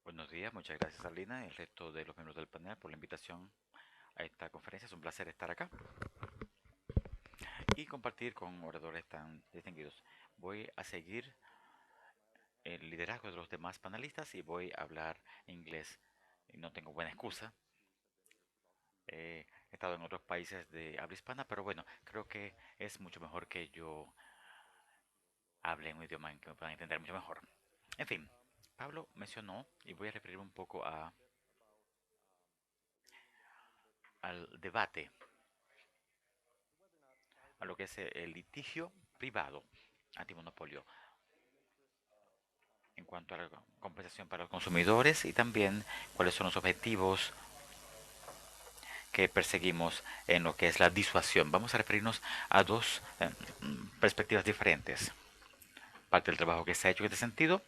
Buenos días, muchas gracias Alina y el resto de los miembros del panel por la invitación a esta conferencia. Es un placer estar acá y compartir con oradores tan distinguidos. Voy a seguir el liderazgo de los demás panelistas y voy a hablar inglés. Y no tengo buena excusa. He estado en otros países de habla hispana, pero bueno, creo que es mucho mejor que yo hable en un idioma en que me puedan entender mucho mejor. En fin, Pablo mencionó, y voy a referirme un poco al debate a lo que es el litigio privado antimonopolio en cuanto a la compensación para los consumidores y también cuáles son los objetivos que perseguimos en lo que es la disuasión. Vamos a referirnos a dos perspectivas diferentes. Parte del trabajo que se ha hecho en este sentido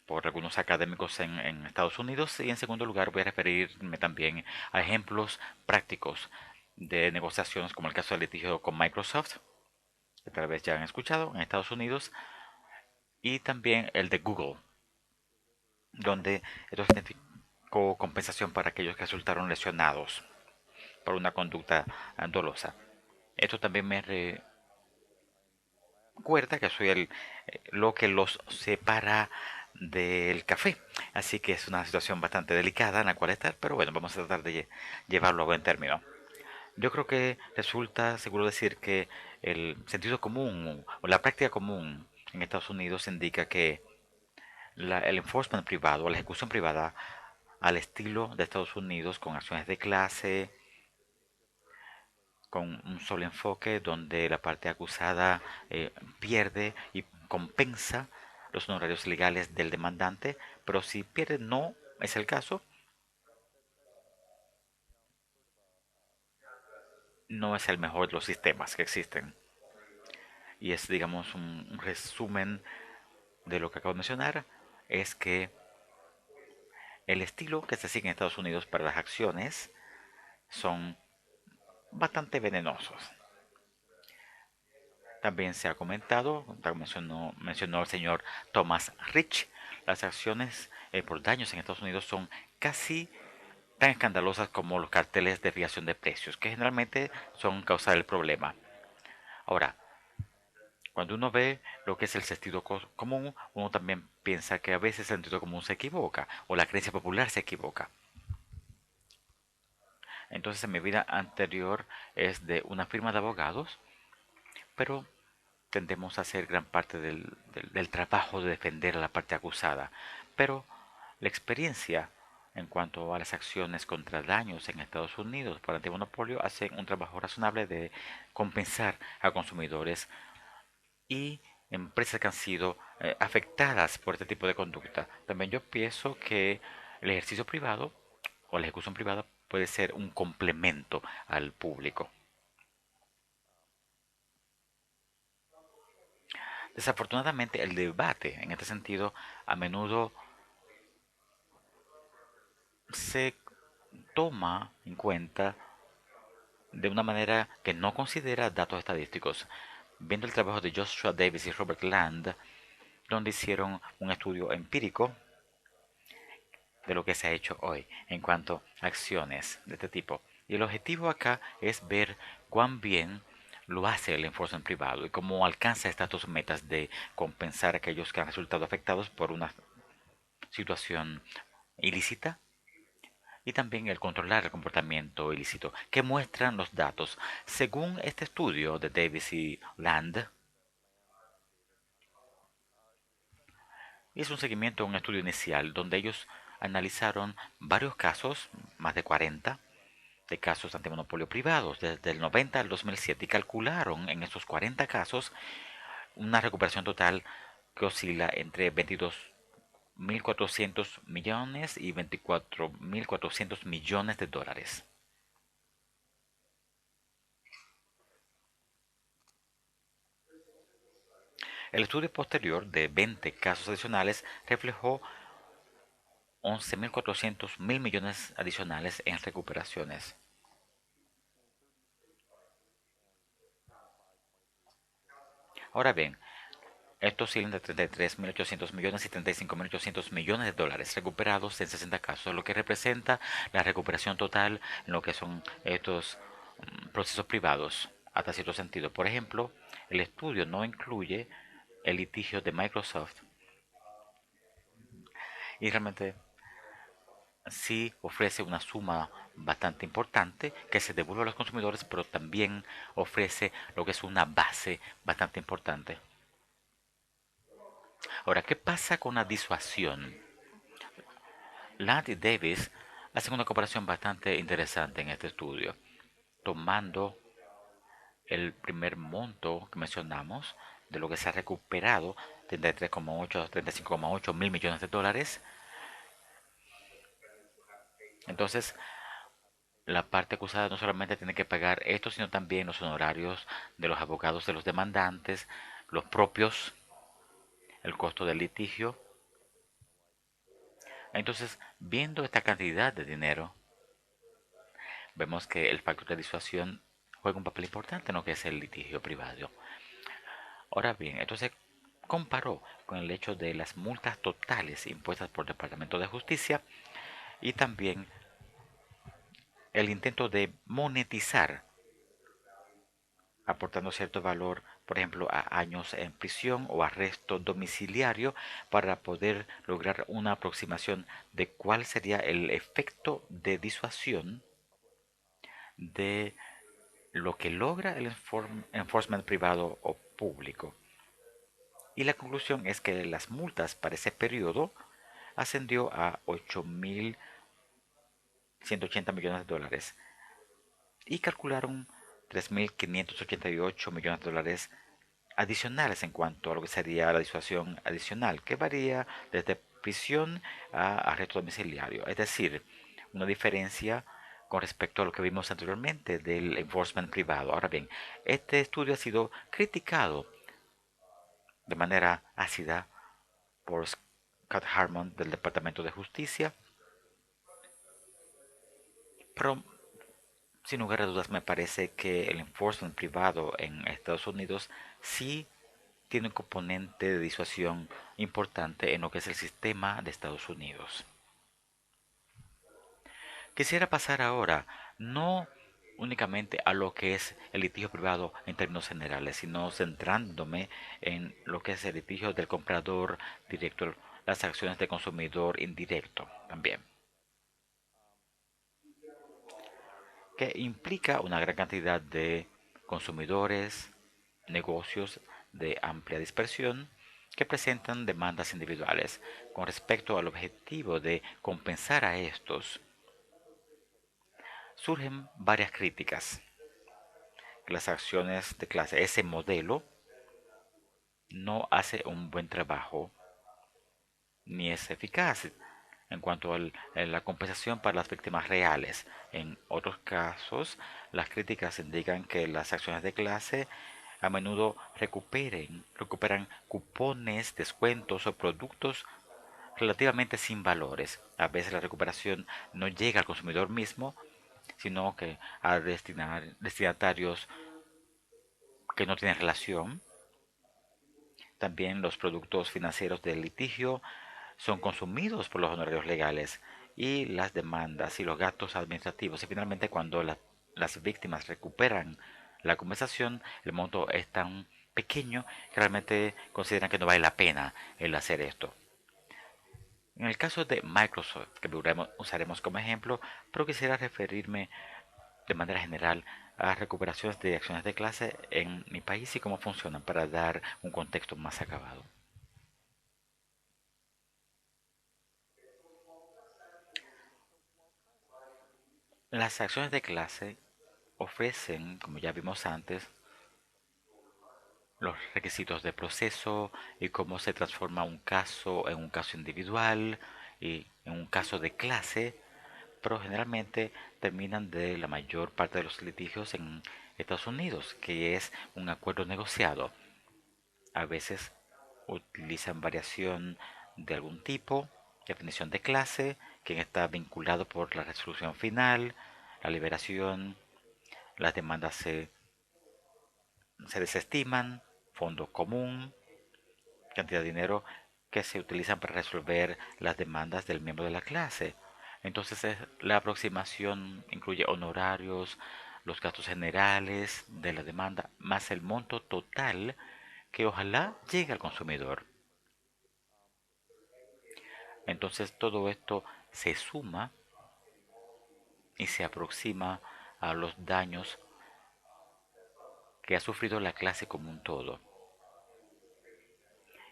por algunos académicos en Estados Unidos y en segundo lugar voy a referirme también a ejemplos prácticos de negociaciones como el caso del litigio con Microsoft, que tal vez ya han escuchado en Estados Unidos, y también el de Google, donde esto significó compensación para aquellos que resultaron lesionados por una conducta dolosa. Esto también me recuerda que soy lo que los separa del café. Así que es una situación bastante delicada en la cual estar, pero bueno, vamos a tratar de llevarlo a buen término. Yo creo que resulta seguro decir que el sentido común o la práctica común en Estados Unidos indica que el enforcement privado, la ejecución privada al estilo de Estados Unidos, con acciones de clase, con un solo enfoque donde la parte acusada pierde y compensa los honorarios legales del demandante, pero si pierde no es el caso, no es el mejor de los sistemas que existen. Y es, digamos, un resumen de lo que acabo de mencionar, es que el estilo que se sigue en Estados Unidos para las acciones son bastante venenosos. También se ha comentado, mencionó el señor Thomas Rich, las acciones por daños en Estados Unidos son casi tan escandalosas como los carteles de fijación de precios, que generalmente son causa del problema. Ahora, cuando uno ve lo que es el sentido común, uno también piensa que a veces el sentido común se equivoca o la creencia popular se equivoca. Entonces, en mi vida anterior es de una firma de abogados, pero tendemos a hacer gran parte del trabajo de defender a la parte acusada. Pero la experiencia en cuanto a las acciones contra daños en Estados Unidos por antimonopolio hacen un trabajo razonable de compensar a consumidores y empresas que han sido afectadas por este tipo de conducta. También yo pienso que el ejercicio privado o la ejecución privada puede ser un complemento al público. Desafortunadamente, el debate en este sentido a menudo se toma en cuenta de una manera que no considera datos estadísticos. Viendo el trabajo de Joshua Davis y Robert Land, donde hicieron un estudio empírico de lo que se ha hecho hoy en cuanto a acciones de este tipo. Y el objetivo acá es ver cuán bien lo hace el enforcement privado y cómo alcanza estas dos metas de compensar a aquellos que han resultado afectados por una situación ilícita y también el controlar el comportamiento ilícito, que muestran los datos. Según este estudio de Davis y Land, hizo un seguimiento a un estudio inicial donde ellos analizaron varios casos, más de 40, de casos de antimonopolio privados desde el 90 al 2007 y calcularon en esos 40 casos una recuperación total que oscila entre 22.400 millones y 24.400 millones de dólares. El estudio posterior de 20 casos adicionales reflejó 11.400 millones adicionales en recuperaciones. Ahora bien, Estos oscilan de 33.800 millones y 35.800 millones de dólares recuperados en 60 casos, lo que representa la recuperación total en lo que son estos procesos privados, hasta cierto sentido. Por ejemplo, el estudio no incluye el litigio de Microsoft y realmente sí ofrece una suma bastante importante que se devuelve a los consumidores, pero también ofrece lo que es una base bastante importante. Ahora, ¿qué pasa con la disuasión? Land y Davis hacen una comparación bastante interesante en este estudio, tomando el primer monto que mencionamos de lo que se ha recuperado, 33,8 a 35,8 mil millones de dólares. Entonces, la parte acusada no solamente tiene que pagar esto, sino también los honorarios de los abogados de los demandantes, los propios, el costo del litigio. Entonces, viendo esta cantidad de dinero, vemos que el factor de disuasión juega un papel importante en lo que es el litigio privado. Ahora bien, entonces comparó con el hecho de las multas totales impuestas por el Departamento de Justicia y también el intento de monetizar, aportando cierto valor, por ejemplo, a años en prisión o arresto domiciliario para poder lograr una aproximación de cuál sería el efecto de disuasión de lo que logra el enforcement privado o público. Y la conclusión es que las multas para ese periodo ascendió a 8.180 millones de dólares y calcularon 3.588 millones de dólares adicionales en cuanto a lo que sería la disuasión adicional, que varía desde prisión a arresto domiciliario. Es decir, una diferencia con respecto a lo que vimos anteriormente del enforcement privado. Ahora bien, este estudio ha sido criticado de manera ácida por Scott Harmon del Departamento de Justicia, pero sin lugar a dudas me parece que el enforcement privado en Estados Unidos sí tiene un componente de disuasión importante en lo que es el sistema de Estados Unidos. Quisiera pasar ahora no únicamente a lo que es el litigio privado en términos generales, sino centrándome en lo que es el litigio del comprador directo, las acciones de consumidor indirecto también, que implica una gran cantidad de consumidores, negocios de amplia dispersión que presentan demandas individuales. Con respecto al objetivo de compensar a estos, surgen varias críticas. Que las acciones de clase, ese modelo, no hace un buen trabajo ni es eficaz en cuanto a la compensación para las víctimas reales. En otros casos, las críticas indican que las acciones de clase a menudo recuperan cupones, descuentos o productos relativamente sin valores. A veces la recuperación no llega al consumidor mismo, sino que a destinatarios que no tienen relación. También los productos financieros del litigio son consumidos por los honorarios legales y las demandas y los gastos administrativos. Y finalmente, cuando las víctimas recuperan la compensación, el monto es tan pequeño que realmente consideran que no vale la pena el hacer esto. En el caso de Microsoft, que usaremos como ejemplo, pero quisiera referirme de manera general a recuperaciones de acciones de clase en mi país y cómo funcionan para dar un contexto más acabado. Las acciones de clase ofrecen, como ya vimos antes, los requisitos de proceso y cómo se transforma un caso en un caso individual y en un caso de clase, pero generalmente terminan de la mayor parte de los litigios en Estados Unidos, que es un acuerdo negociado. A veces utilizan variación de algún tipo, definición de clase, quien está vinculado por la resolución final, la liberación, las demandas se desestiman, fondo común, cantidad de dinero que se utilizan para resolver las demandas del miembro de la clase. Entonces la aproximación incluye honorarios, los gastos generales de la demanda, más el monto total que ojalá llegue al consumidor. Entonces todo esto se suma y se aproxima a los daños que ha sufrido la clase como un todo.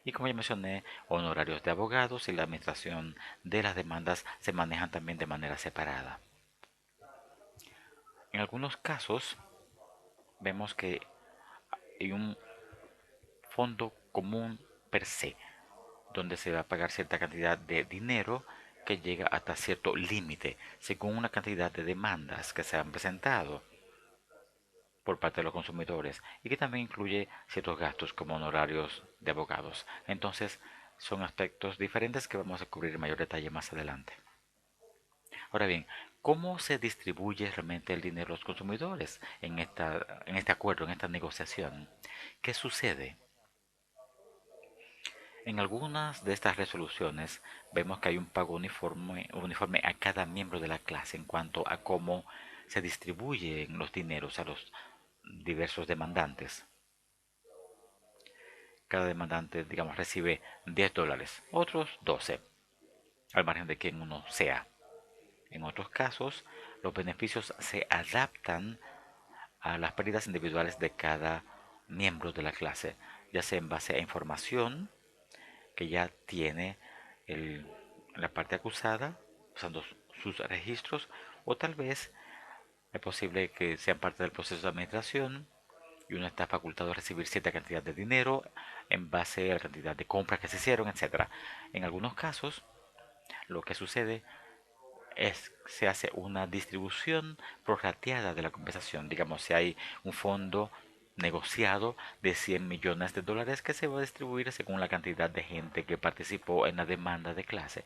Y como ya mencioné, honorarios de abogados y la administración de las demandas se manejan también de manera separada. En algunos casos vemos que hay un fondo común per se, donde se va a pagar cierta cantidad de dinero que llega hasta cierto límite, según una cantidad de demandas que se han presentado por parte de los consumidores y que también incluye ciertos gastos como honorarios de abogados. Entonces, son aspectos diferentes que vamos a cubrir en mayor detalle más adelante. Ahora bien, ¿cómo se distribuye realmente el dinero a los consumidores en este acuerdo, en esta negociación? ¿Qué sucede? En algunas de estas resoluciones vemos que hay un pago uniforme a cada miembro de la clase en cuanto a cómo se distribuyen los dineros a los diversos demandantes. Cada demandante, digamos, recibe $10, otros 12, al margen de quien uno sea. En otros casos, los beneficios se adaptan a las pérdidas individuales de cada miembro de la clase, ya sea en base a información que ya tiene la parte acusada, usando sus registros, o tal vez es posible que sean parte del proceso de administración y uno está facultado a recibir cierta cantidad de dinero en base a la cantidad de compras que se hicieron, etcétera. En algunos casos, lo que sucede es que se hace una distribución prorrateada de la compensación. Digamos, si hay un fondo negociado de $100 millones que se va a distribuir según la cantidad de gente que participó en la demanda de clase.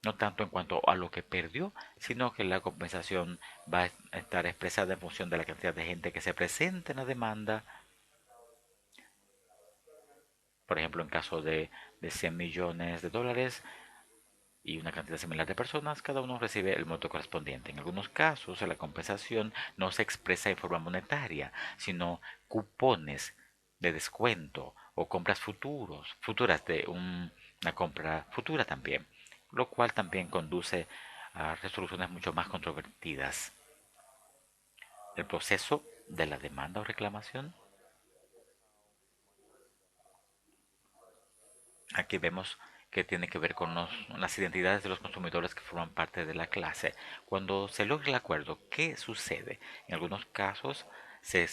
No tanto en cuanto a lo que perdió, sino que la compensación va a estar expresada en función de la cantidad de gente que se presente en la demanda. Por ejemplo, en caso de $100 millones y una cantidad similar de personas, cada uno recibe el monto correspondiente. En algunos casos, la compensación no se expresa en forma monetaria, sino cupones de descuento o compras futuras de una compra futura también, lo cual también conduce a resoluciones mucho más controvertidas. El proceso de la demanda o reclamación. Aquí vemos que tiene que ver con las identidades de los consumidores que forman parte de la clase. Cuando se logra el acuerdo, ¿qué sucede? En algunos casos se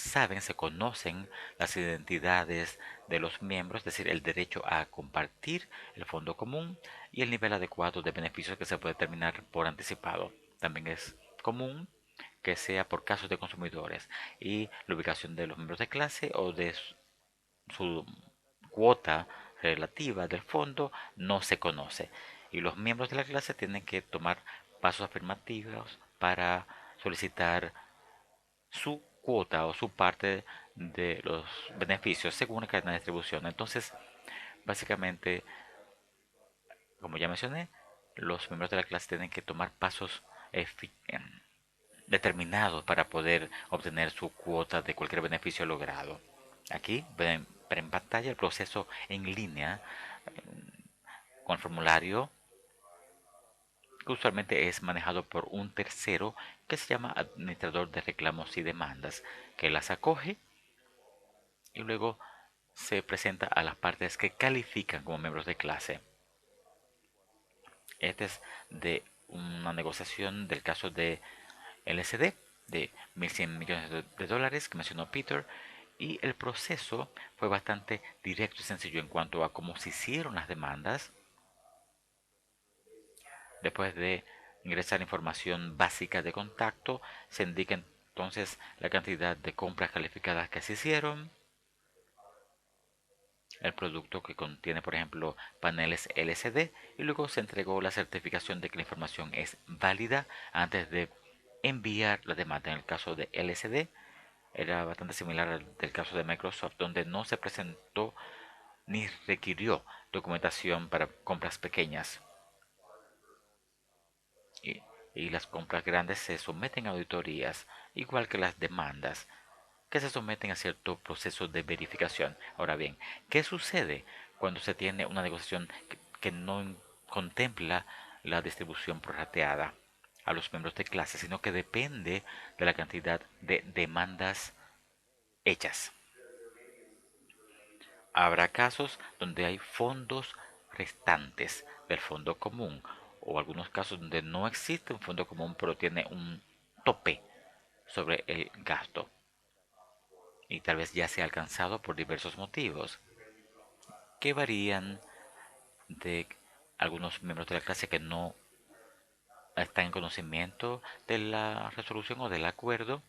conocen las identidades de los miembros, es decir, el derecho a compartir el fondo común y el nivel adecuado de beneficios que se puede determinar por anticipado. También es común que sea por casos de consumidores y la ubicación de los miembros de clase o de su cuota relativa del fondo no se conoce y los miembros de la clase tienen que tomar pasos afirmativos para solicitar su cuota o su parte de los beneficios según la cadena de distribución. Entonces, básicamente, como ya mencioné, los miembros de la clase tienen que tomar pasos determinados para poder obtener su cuota de cualquier beneficio logrado. Aquí ven en pantalla el proceso en línea con el formulario que usualmente es manejado por un tercero que se llama administrador de reclamos y demandas, que las acoge y luego se presenta a las partes que califican como miembros de clase. Este es de una negociación del caso de LSD de 1.100 millones de dólares que mencionó Peter, y el proceso fue bastante directo y sencillo en cuanto a cómo se hicieron las demandas. Después de ingresar información básica de contacto, se indica entonces la cantidad de compras calificadas que se hicieron, el producto que contiene, por ejemplo, paneles LCD, y luego se entregó la certificación de que la información es válida antes de enviar la demanda. En el caso de LCD era bastante similar al del caso de Microsoft, donde no se presentó ni requirió documentación para compras pequeñas. Y, y las compras grandes se someten a auditorías, igual que las demandas, que se someten a cierto proceso de verificación. Ahora bien, ¿qué sucede cuando se tiene una negociación que no contempla la distribución prorrateada a los miembros de clase, sino que depende de la cantidad de demandas hechas? Habrá casos donde hay fondos restantes del fondo común o algunos casos donde no existe un fondo común pero tiene un tope sobre el gasto y tal vez ya sea alcanzado por diversos motivos que varían de algunos miembros de la clase que no están en conocimiento de la resolución o del acuerdo.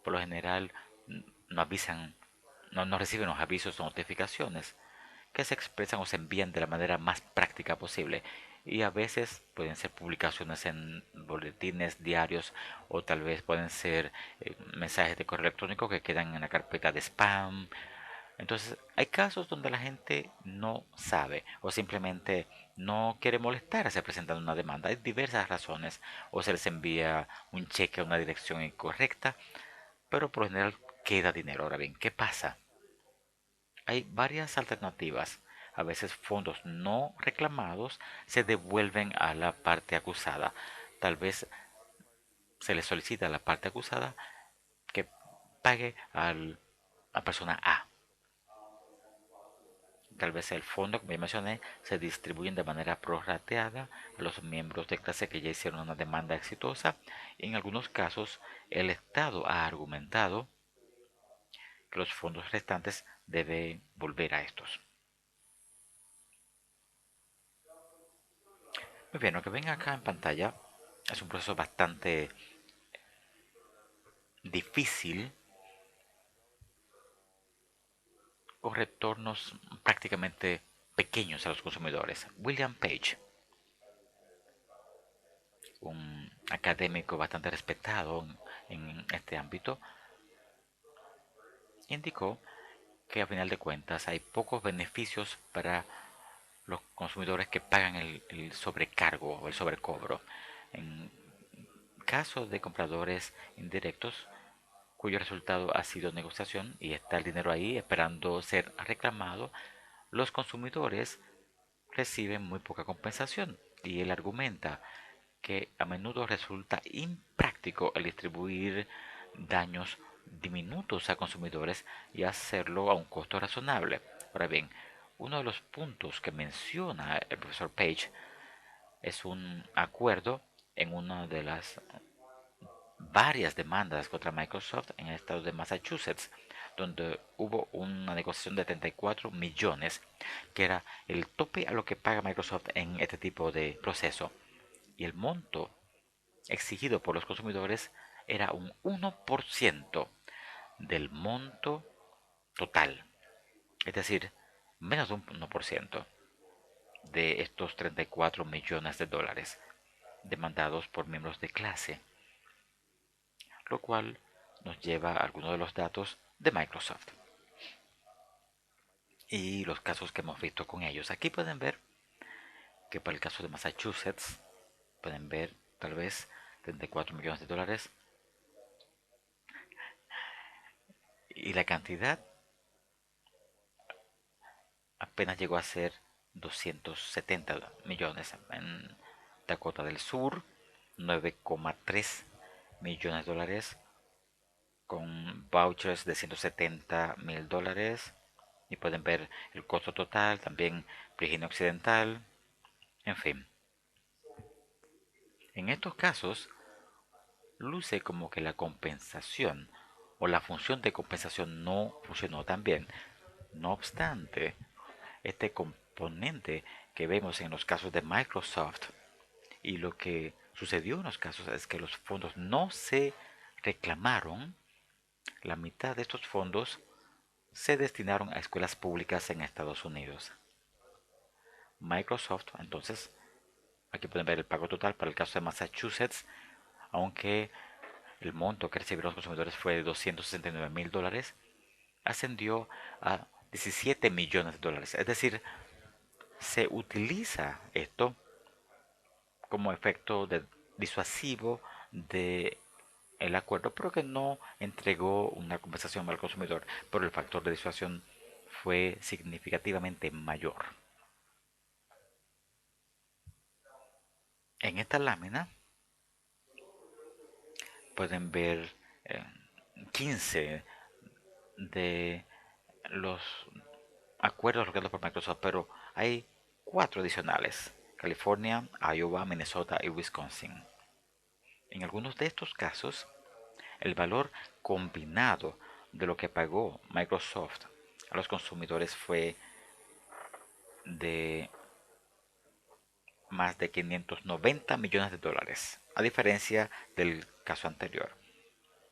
Por lo general no avisan, no reciben los avisos o notificaciones que se expresan o se envían de la manera más práctica posible. Y a veces pueden ser publicaciones en boletines diarios o tal vez pueden ser mensajes de correo electrónico que quedan en la carpeta de spam. Entonces hay casos donde la gente no sabe o simplemente no quiere molestarse presentando una demanda. Hay diversas razones o se les envía un cheque a una dirección incorrecta, pero por lo general queda dinero. Ahora bien, ¿qué pasa? Hay varias alternativas. A veces fondos no reclamados se devuelven a la parte acusada. Tal vez se le solicita a la parte acusada que pague a la persona A. Tal vez el fondo, como ya mencioné, se distribuyen de manera prorrateada a los miembros de clase que ya hicieron una demanda exitosa. En algunos casos, el Estado ha argumentado que los fondos restantes deben volver a estos. Muy bien, lo que ven acá en pantalla es un proceso bastante difícil con retornos prácticamente pequeños a los consumidores. William Page, un académico bastante respetado en este ámbito, indicó que a final de cuentas hay pocos beneficios para los consumidores que pagan el sobrecargo o el sobrecobro. En caso de compradores indirectos, cuyo resultado ha sido negociación y está el dinero ahí esperando ser reclamado, los consumidores reciben muy poca compensación y él argumenta que a menudo resulta impráctico el distribuir daños diminutos a consumidores y hacerlo a un costo razonable. Ahora bien, uno de los puntos que menciona el profesor Page es un acuerdo en una de las varias demandas contra Microsoft en el estado de Massachusetts, donde hubo una negociación de 34 millones, que era el tope a lo que paga Microsoft en este tipo de proceso. Y el monto exigido por los consumidores era un 1% del monto total, es decir, menos de un 1% de estos 34 millones de dólares demandados por miembros de clase, lo cual nos lleva a algunos de los datos de Microsoft y los casos que hemos visto con ellos. Aquí pueden ver que para el caso de Massachusetts, pueden ver tal vez 34 millones de dólares y la cantidad apenas llegó a ser 270 millones. En Dakota del Sur, 9,3 millones de dólares con vouchers de 170.000 dólares. Y pueden ver el costo total, también Virginia Occidental, en fin. En estos casos, luce como que la compensación o la función de compensación no funcionó tan bien. No obstante, este componente que vemos en los casos de Microsoft y lo que sucedió en los casos es que los fondos no se reclamaron. La mitad de estos fondos se destinaron a escuelas públicas en Estados Unidos. Microsoft, entonces, aquí pueden ver el pago total para el caso de Massachusetts, aunque el monto que recibieron los consumidores fue de 269.000 dólares, ascendió a 17 millones de dólares. Es decir, se utiliza esto como efecto disuasivo de el acuerdo, pero que no entregó una compensación al consumidor, pero el factor de disuasión fue significativamente mayor. En esta lámina pueden ver eh, 15 de los acuerdos logrados por Microsoft, pero hay 4 adicionales: California, Iowa, Minnesota y Wisconsin. En algunos de estos casos, el valor combinado de lo que pagó Microsoft a los consumidores fue de más de 590 millones de dólares, a diferencia del caso anterior.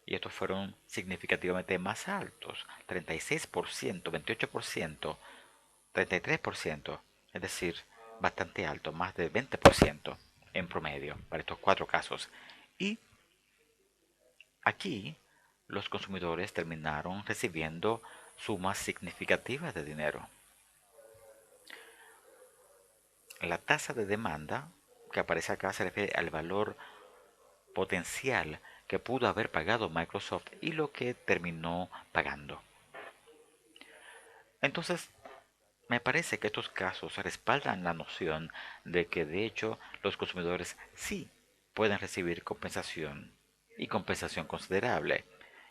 Y estos fueron significativamente más altos: 36%, 28%, 33%, es decir, bastante alto, más de 20% en promedio para estos 4 casos. Y aquí los consumidores terminaron recibiendo sumas significativas de dinero. La tasa de demanda que aparece acá se refiere al valor potencial que pudo haber pagado Microsoft y lo que terminó pagando. Entonces, me parece que estos casos respaldan la noción de que de hecho los consumidores sí pueden recibir compensación, y compensación considerable,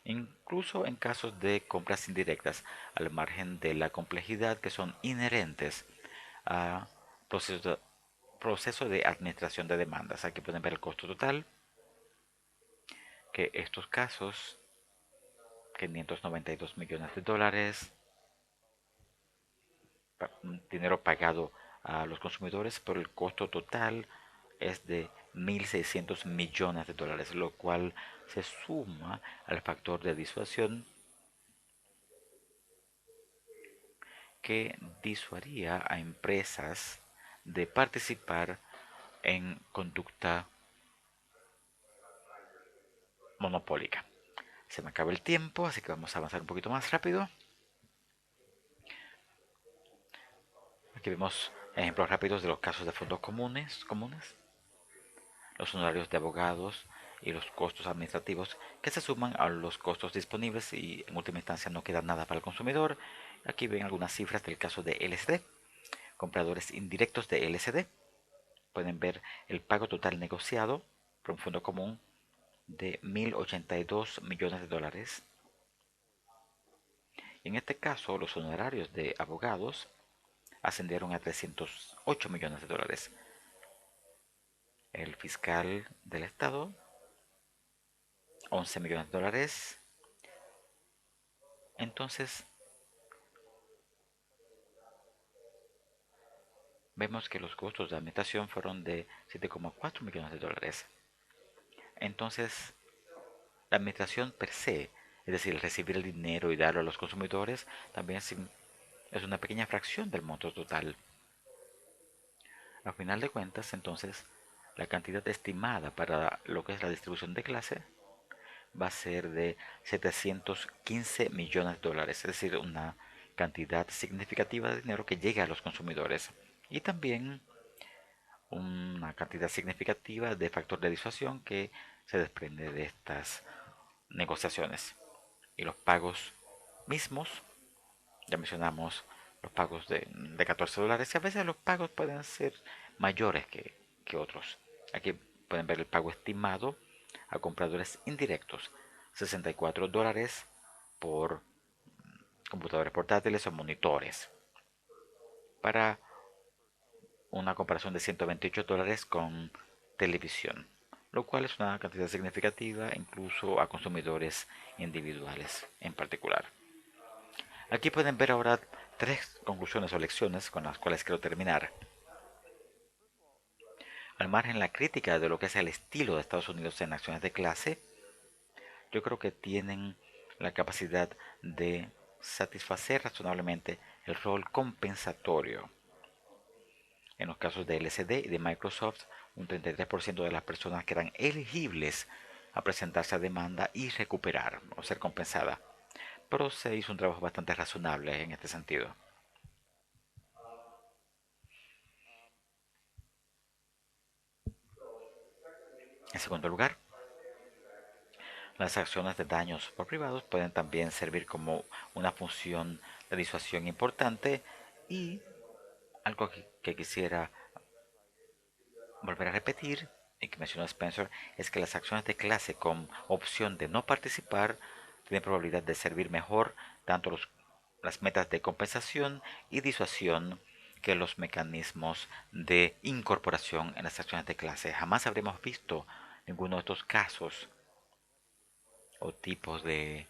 incluso en casos de compras indirectas, al margen de la complejidad que son inherentes a proceso de administración de demandas. Aquí pueden ver el costo total, que estos casos, 592 millones de dólares, dinero pagado a los consumidores, pero el costo total es de 1.600 millones de dólares, lo cual se suma al factor de disuasión que disuaría a empresas de participar en conducta monopólica. Se me acaba el tiempo, así que vamos a avanzar un poquito más rápido. Aquí vemos ejemplos rápidos de los casos de fondos comunes, los honorarios de abogados y los costos administrativos que se suman a los costos disponibles y en última instancia no queda nada para el consumidor. Aquí ven algunas cifras del caso de LSD, compradores indirectos de LSD. Pueden ver el pago total negociado por un fondo común de 1.082 millones de dólares. En este caso, los honorarios de abogados ascendieron a 308 millones de dólares. El fiscal del estado, 11 millones de dólares. Entonces, vemos que los costos de administración fueron de 7,4 millones de dólares. Entonces, la administración per se, es decir, recibir el dinero y darlo a los consumidores, también es una pequeña fracción del monto total. A final de cuentas, entonces, la cantidad estimada para lo que es la distribución de clase va a ser de 715 millones de dólares, es decir, una cantidad significativa de dinero que llega a los consumidores. Y también una cantidad significativa de factor de disuasión que se desprende de estas negociaciones. Y los pagos mismos, ya mencionamos los pagos de 14 dólares, y a veces los pagos pueden ser mayores que otros. Aquí pueden ver el pago estimado a compradores indirectos: 64 dólares por computadores portátiles o monitores, para una comparación de 128 dólares con televisión, lo cual es una cantidad significativa incluso a consumidores individuales en particular. Aquí pueden ver ahora 3 conclusiones o lecciones con las cuales quiero terminar. Al margen de la crítica de lo que es el estilo de Estados Unidos en acciones de clase, yo creo que tienen la capacidad de satisfacer razonablemente el rol compensatorio. En los casos de LCD y de Microsoft, un 33% de las personas que eran elegibles a presentarse a demanda y recuperar o ser compensada. pero se hizo un trabajo bastante razonable en este sentido. En segundo lugar, las acciones de daños por privados pueden también servir como una función de disuasión importante y algo que quisiera volver a repetir y que mencionó Spencer es que las acciones de clase con opción de no participar tienen probabilidad de servir mejor tanto las metas de compensación y disuasión que los mecanismos de incorporación en las acciones de clase. Jamás habremos visto ninguno de estos casos o tipos de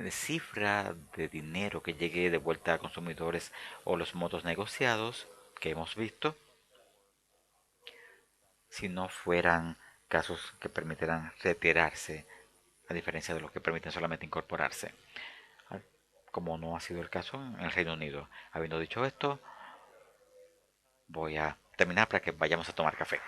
cifra de dinero que llegue de vuelta a consumidores o los montos negociados que hemos visto si no fueran casos que permitieran retirarse, a diferencia de los que permiten solamente incorporarse, como no ha sido el caso en el Reino Unido. Habiendo dicho esto, voy a terminar para que vayamos a tomar café.